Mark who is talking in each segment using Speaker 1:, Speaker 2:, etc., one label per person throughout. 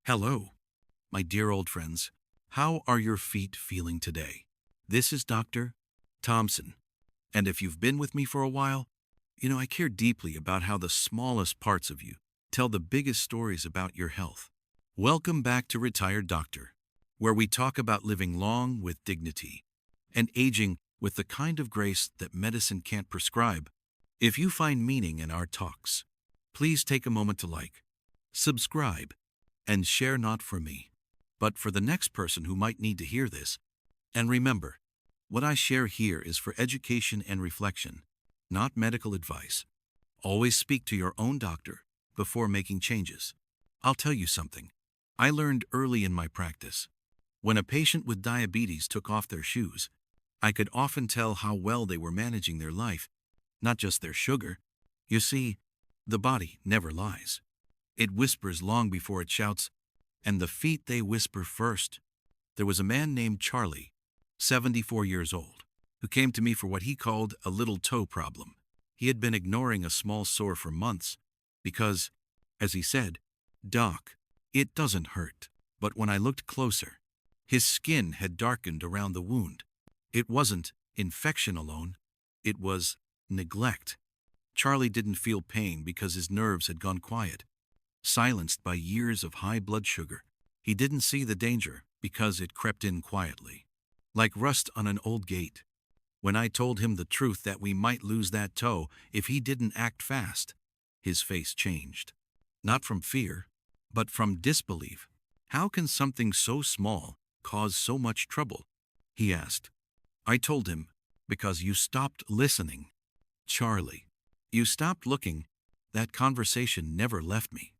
Speaker 1: Hello, my dear old friends. How are your feet feeling today? This is Dr. Thompson, and if you've been with me for a while, I care deeply about how the smallest parts of you tell the biggest stories about your health. Welcome back to Retired Doctor, where we talk about living long with dignity and aging with the kind of grace that medicine can't prescribe. If you find meaning in our talks, please take a moment to like, subscribe, and share not for me, but for the next person who might need to hear this. And remember, what I share here is for education and reflection, not medical advice. Always speak to your own doctor before making changes. I'll tell you something. I learned early in my practice. When a patient with diabetes took off their shoes, I could often tell how well they were managing their life, not just their sugar. You see, the body never lies. It whispers long before it shouts, and the feet they whisper first. There was a man named Charlie, 74 years old, who came to me for what he called a little toe problem. He had been ignoring a small sore for months because, as he said, "Doc, it doesn't hurt." But when I looked closer, his skin had darkened around the wound. It wasn't infection alone, it was neglect. Charlie didn't feel pain because his nerves had gone quiet, silenced by years of high blood sugar. He didn't see the danger because it crept in quietly, like rust on an old gate. When I told him the truth that we might lose that toe if he didn't act fast, his face changed. Not from fear, but from disbelief. How can something so small cause so much trouble? He asked. I told him, because you stopped listening. Charlie, you stopped looking. That conversation never left me.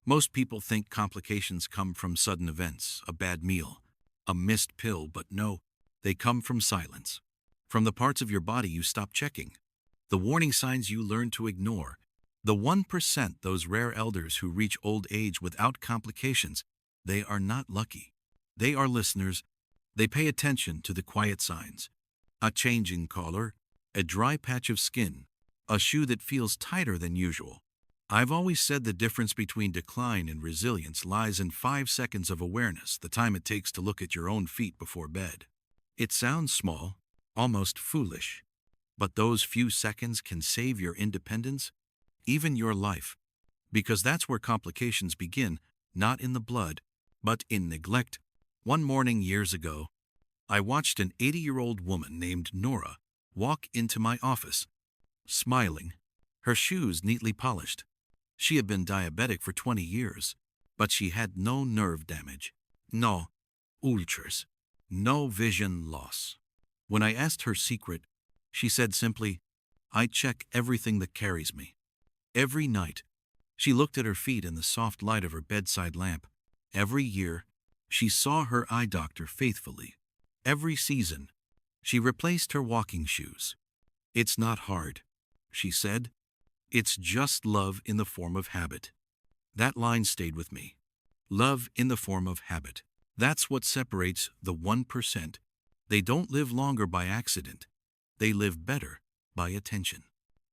Speaker 1: Most people think complications come from sudden events, a bad meal, a missed pill, but no, they come from silence. From the parts of your body you stop checking, the warning signs you learn to ignore, the 1%, those rare elders who reach old age without complications. They are not lucky. They are listeners. They pay attention to the quiet signs. A changing color, a dry patch of skin, a shoe that feels tighter than usual. I've always said the difference between decline and resilience lies in 5 seconds of awareness, the time it takes to look at your own feet before bed. It sounds small, almost foolish, but those few seconds can save your independence, even your life, because that's where complications begin, not in the blood, but in neglect. One morning years ago, I watched an 80-year-old woman named Nora walk into my office, smiling, her shoes neatly polished. She had been diabetic for 20 years, but she had no nerve damage, no ulcers, no vision loss. When I asked her secret, she said simply, I check everything that carries me. Every night, she looked at her feet in the soft light of her bedside lamp. Every year, she saw her eye doctor faithfully. Every season, she replaced her walking shoes. It's not hard, she said. It's just love in the form of habit. That line stayed with me. Love in the form of habit. That's what separates the 1%. They don't live longer by accident. They live better by attention.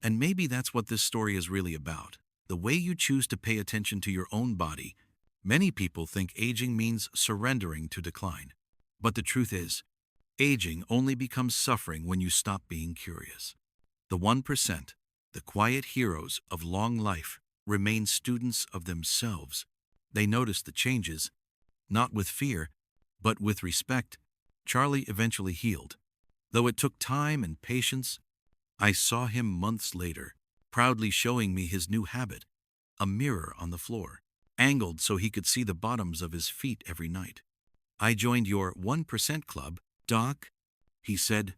Speaker 1: And maybe that's what this story is really about. The way you choose to pay attention to your own body. Many people think aging means surrendering to decline. But the truth is, aging only becomes suffering when you stop being curious. The 1%. The quiet heroes of long life remain students of themselves. They notice the changes, not with fear, but with respect. Charlie eventually healed. Though it took time and patience, I saw him months later, proudly showing me his new habit, a mirror on the floor, angled so he could see the bottoms of his feet every night. I joined your 1% club, Doc, he said,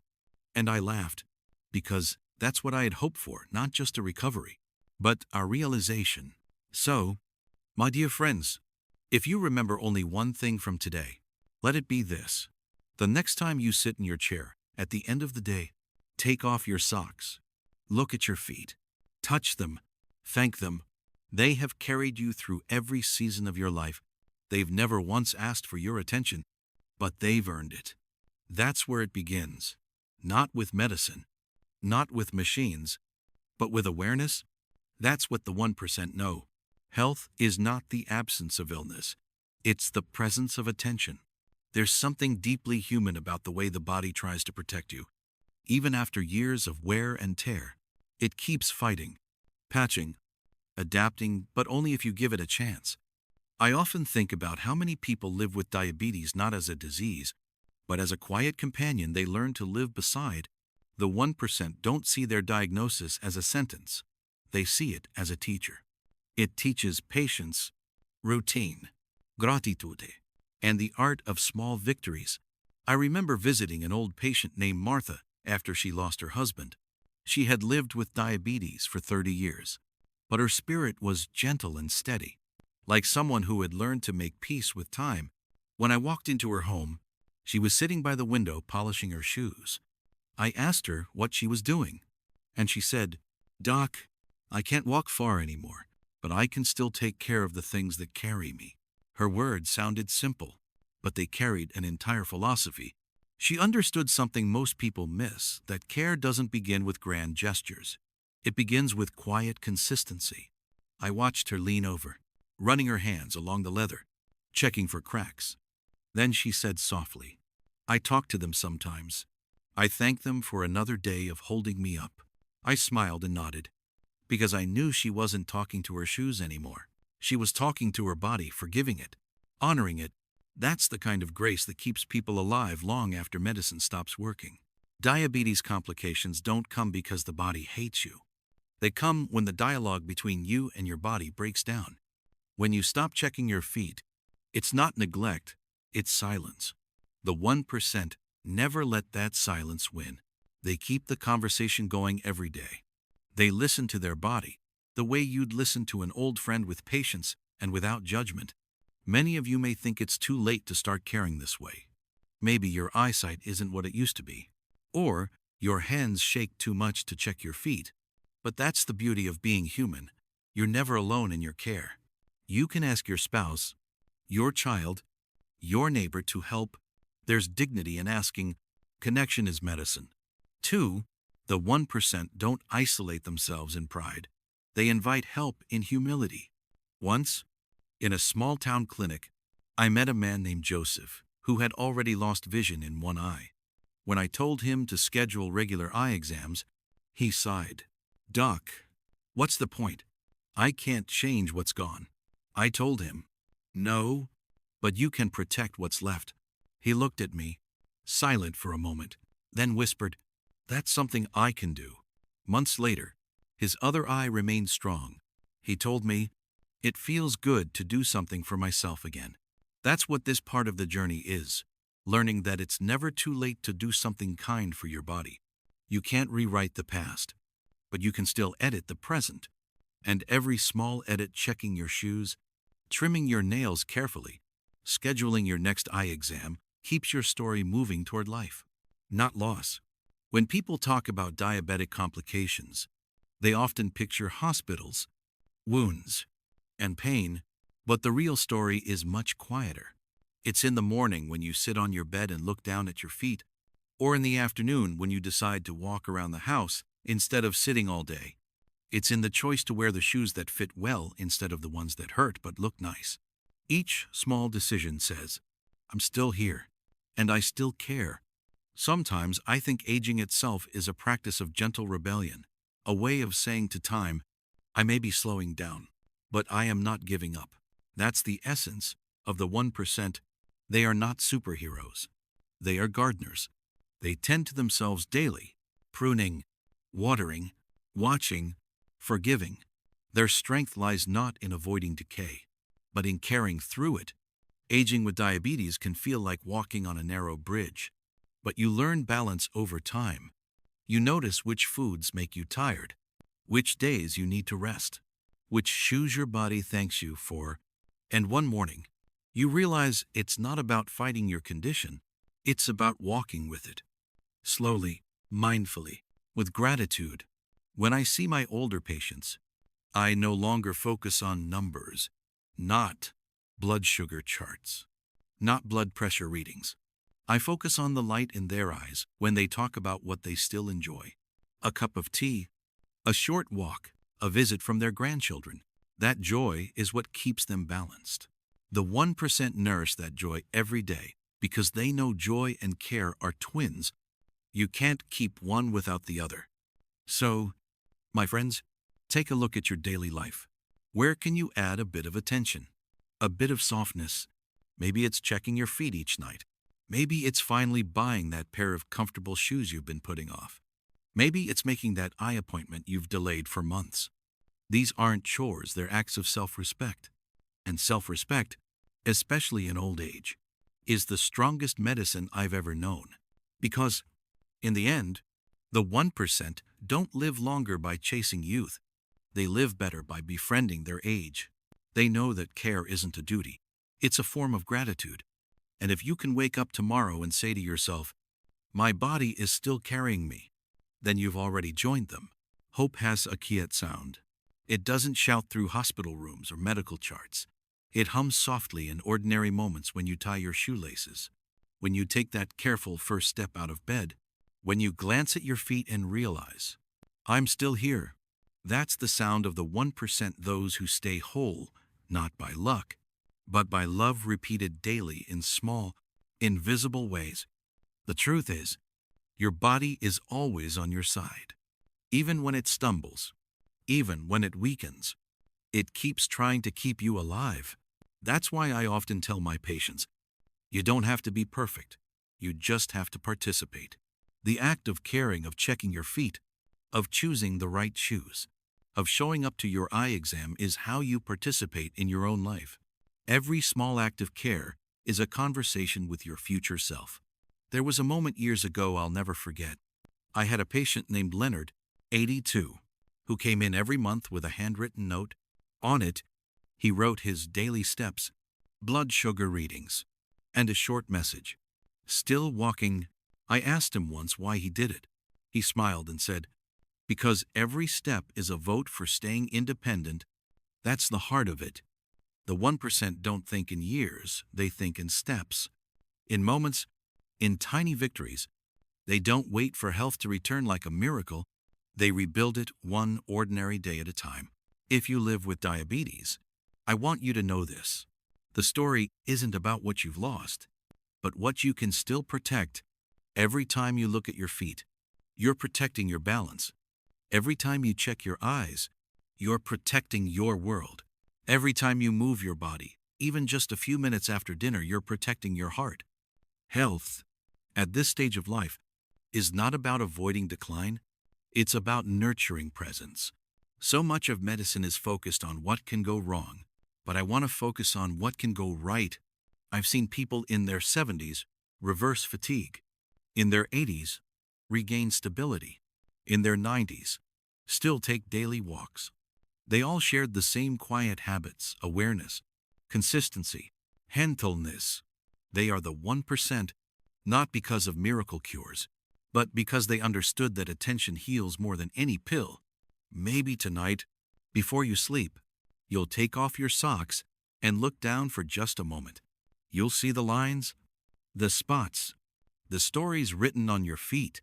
Speaker 1: and I laughed, because that's what I had hoped for, not just a recovery, but a realization. So, my dear friends, if you remember only one thing from today, let it be this. The next time you sit in your chair, at the end of the day, take off your socks. Look at your feet. Touch them. Thank them. They have carried you through every season of your life. They've never once asked for your attention, but they've earned it. That's where it begins. Not with medicine, not with machines, but with awareness. That's what the 1% know. Health is not the absence of illness. It's the presence of attention. There's something deeply human about the way the body tries to protect you. Even after years of wear and tear, it keeps fighting, patching, adapting, but only if you give it a chance. I often think about how many people live with diabetes not as a disease, but as a quiet companion they learn to live beside. The 1% don't see their diagnosis as a sentence. They see it as a teacher. It teaches patience, routine, gratitude, and the art of small victories. I remember visiting an old patient named Martha after she lost her husband. She had lived with diabetes for 30 years, but her spirit was gentle and steady, like someone who had learned to make peace with time. When I walked into her home, she was sitting by the window polishing her shoes. I asked her what she was doing, and she said, "Doc, I can't walk far anymore, but I can still take care of the things that carry me." Her words sounded simple, but they carried an entire philosophy. She understood something most people miss, that care doesn't begin with grand gestures. It begins with quiet consistency. I watched her lean over, running her hands along the leather, checking for cracks. Then she said softly, "I talk to them sometimes. I thank them for another day of holding me up." I smiled and nodded, because I knew she wasn't talking to her shoes anymore. She was talking to her body, forgiving it, honoring it. That's the kind of grace that keeps people alive long after medicine stops working. Diabetes complications don't come because the body hates you. They come when the dialogue between you and your body breaks down. When you stop checking your feet, it's not neglect, it's silence. The 1% never let that silence win. They keep the conversation going every day. They listen to their body, the way you'd listen to an old friend, with patience and without judgment. Many of you may think it's too late to start caring this way. Maybe your eyesight isn't what it used to be, or your hands shake too much to check your feet. But that's the beauty of being human. You're never alone in your care. You can ask your spouse, your child, your neighbor to help. There's dignity in asking. Connection is medicine. 2. The 1% don't isolate themselves in pride. They invite help in humility. Once, in a small town clinic, I met a man named Joseph who had already lost vision in one eye. When I told him to schedule regular eye exams, he sighed. "Doc, what's the point? I can't change what's gone." I told him, "No, but you can protect what's left." He looked at me, silent for a moment, then whispered, "That's something I can do." Months later, his other eye remained strong. He told me, "It feels good to do something for myself again." That's what this part of the journey is, learning that it's never too late to do something kind for your body. You can't rewrite the past, but you can still edit the present. And every small edit, checking your shoes, trimming your nails carefully, scheduling your next eye exam, keeps your story moving toward life, not loss. When people talk about diabetic complications, they often picture hospitals, wounds, and pain, but the real story is much quieter. It's in the morning when you sit on your bed and look down at your feet, or in the afternoon when you decide to walk around the house instead of sitting all day. It's in the choice to wear the shoes that fit well instead of the ones that hurt but look nice. Each small decision says, "I'm still here, and I still care." Sometimes I think aging itself is a practice of gentle rebellion, a way of saying to time, "I may be slowing down, but I am not giving up." That's the essence of the 1%. They are not superheroes. They are gardeners. They tend to themselves daily, pruning, watering, watching, forgiving. Their strength lies not in avoiding decay, but in carrying through it. Aging with diabetes can feel like walking on a narrow bridge, but you learn balance over time. You notice which foods make you tired, which days you need to rest, which shoes your body thanks you for, and one morning, you realize it's not about fighting your condition, it's about walking with it. Slowly, mindfully, with gratitude. When I see my older patients, I no longer focus on numbers, not blood sugar charts, not blood pressure readings. I focus on the light in their eyes when they talk about what they still enjoy. A cup of tea, a short walk, a visit from their grandchildren. That joy is what keeps them balanced. The 1% nourish that joy every day because they know joy and care are twins. You can't keep one without the other. So, my friends, take a look at your daily life. Where can you add a bit of attention? A bit of softness? Maybe it's checking your feet each night. Maybe it's finally buying that pair of comfortable shoes you've been putting off. Maybe it's making that eye appointment you've delayed for months. These aren't chores, they're acts of self-respect. And self-respect, especially in old age, is the strongest medicine I've ever known. Because, in the end, the 1% don't live longer by chasing youth. They live better by befriending their age. They know that care isn't a duty. It's a form of gratitude. And if you can wake up tomorrow and say to yourself, "My body is still carrying me," then you've already joined them. Hope has a quiet sound. It doesn't shout through hospital rooms or medical charts. It hums softly in ordinary moments when you tie your shoelaces, when you take that careful first step out of bed, when you glance at your feet and realize, "I'm still here." That's the sound of the 1%, those who stay whole, not by luck, but by love repeated daily in small, invisible ways. The truth is, your body is always on your side. Even when it stumbles, even when it weakens, it keeps trying to keep you alive. That's why I often tell my patients, you don't have to be perfect. You just have to participate. The act of caring, of checking your feet, of choosing the right shoes, of showing up to your eye exam is how you participate in your own life. Every small act of care is a conversation with your future self. There was a moment years ago I'll never forget. I had a patient named Leonard, 82, who came in every month with a handwritten note. On it, he wrote his daily steps, blood sugar readings, and a short message. Still walking. I asked him once why he did it. He smiled and said, "Because every step is a vote for staying independent. That's the heart of it." The 1% don't think in years, they think in steps. In moments, in tiny victories. They don't wait for health to return like a miracle. They rebuild it one ordinary day at a time. If you live with diabetes, I want you to know this. The story isn't about what you've lost, but what you can still protect. Every time you look at your feet, you're protecting your balance. Every time you check your eyes, you're protecting your world. Every time you move your body, even just a few minutes after dinner, you're protecting your heart. Health, at this stage of life, is not about avoiding decline. It's about nurturing presence. So much of medicine is focused on what can go wrong, but I want to focus on what can go right. I've seen people in their 70s reverse fatigue, in their 80s regain stability, in their 90s still take daily walks. They all shared the same quiet habits: awareness, consistency, gentleness. They are the 1%, not because of miracle cures, but because they understood that attention heals more than any pill. Maybe tonight, before you sleep, you'll take off your socks and look down for just a moment. You'll see the lines, the spots, the stories written on your feet.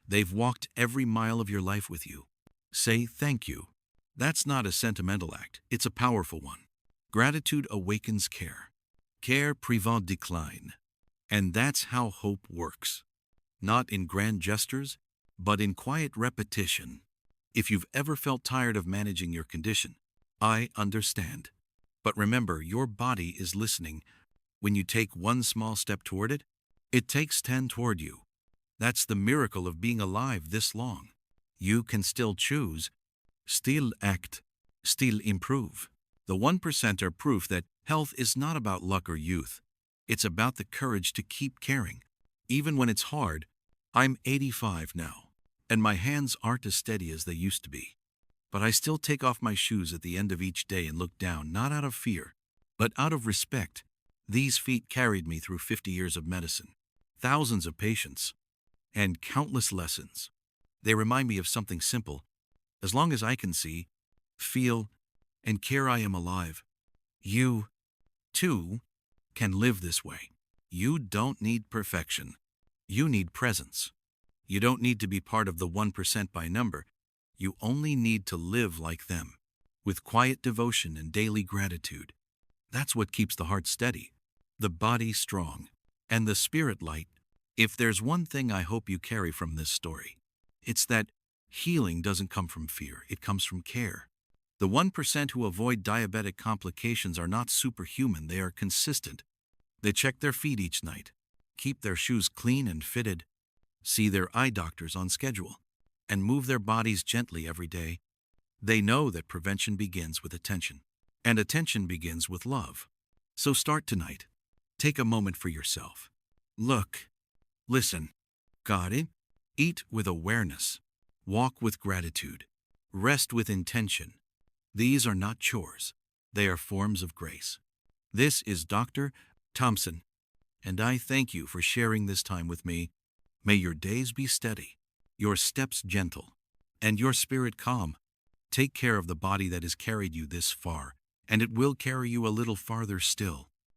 Speaker 1: They've walked every mile of your life with you. Say thank you. That's not a sentimental act, it's a powerful one. Gratitude awakens care. Care prevents decline. And that's how hope works. Not in grand gestures, but in quiet repetition. If you've ever felt tired of managing your condition, I understand. But remember, your body is listening. When you take one small step toward it, it takes 10 toward you. That's the miracle of being alive this long. You can still choose, still act, still improve. The 1% are proof that health is not about luck or youth. It's about the courage to keep caring. Even when it's hard. I'm 85 now, and my hands aren't as steady as they used to be. But I still take off my shoes at the end of each day and look down, not out of fear, but out of respect. These feet carried me through 50 years of medicine, thousands of patients, and countless lessons. They remind me of something simple. As long as I can see, feel, and care, I am alive. You, too, can live this way. You don't need perfection. You need presence. You don't need to be part of the 1% by number. You only need to live like them, with quiet devotion and daily gratitude. That's what keeps the heart steady, the body strong, and the spirit light. If there's one thing I hope you carry from this story, it's that healing doesn't come from fear, it comes from care. The 1% who avoid diabetic complications are not superhuman, they are consistent. They check their feet each night, keep their shoes clean and fitted, see their eye doctors on schedule, and move their bodies gently every day. They know that prevention begins with attention, and attention begins with love. So start tonight. Take a moment for yourself. Look, listen, got it? Eat with awareness, walk with gratitude, rest with intention. These are not chores, they are forms of grace. This is Dr. Thompson, and I thank you for sharing this time with me. May your days be steady, your steps gentle, and your spirit calm. Take care of the body that has carried you this far, and it will carry you a little farther still.